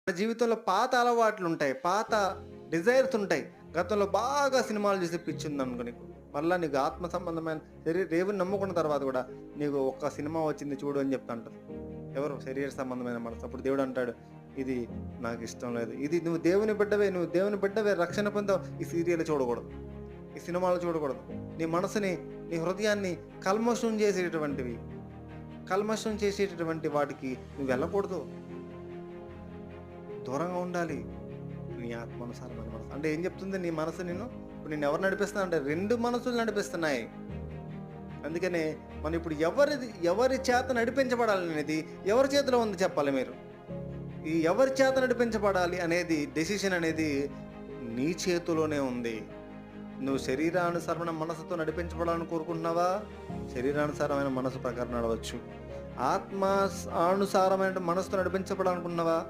మన జీవితంలో పాత అలవాట్లుంటాయి. పాత డిజైర్స్ ఉంటాయి. గతంలో బాగా సినిమాలు చూసే పిచ్చుందనుకో నీకు. మళ్ళా నీకు ఆత్మ సంబంధమైన దేవుడిని నమ్ముకున్న తర్వాత గూడా నీకు ఒక్క సినిమా వచ్చింది చూడు అని చెప్తా అంటారు. ఎవరు? శరీర సంబంధమైన మనసు. అప్పుడు దేవుడు అంటాడు, ఇది నాకిష్టం లేదు. ఇది నువ్వు దేవుని బిడ్డవే రక్షణ పొందావు. ఈ సీరియల్ చూడకూడదు. ఈ సినిమాలు చూడకూడదు. నీ మనసుని, నీ హృదయాన్ని కల్మషం చేసేటటువంటి వాటికి నువ్వు వెళ్ళకూడదు. దూరంగా ఉండాలి. నీ ఆత్మానుసారమైన మనసు. అంటే ఏం చెప్తుంది నీ మనసు నిన్ను? ఇప్పుడు నిన్ను ఎవరు నడిపిస్తున్నా అంటే 2 మనసులు నడిపిస్తున్నాయి. అందుకనే మనం ఇప్పుడు ఎవరి చేత నడిపించబడాలనేది ఎవరి చేతిలో ఉంది చెప్పాలి మీరు. ఈ ఎవరి చేత నడిపించబడాలి అనేది డెసిషన్ అనేది నీ చేతిలోనే ఉంది. నువ్వు శరీరానుసారమైన మనసుతో నడిపించబడాలని కోరుకుంటున్నావా? శరీరానుసారమైన మనసు ప్రకారం నడవచ్చు. ఆత్మ అనుసారమైన మనసుతో నడిపించబడాలనుకుంటున్నావా?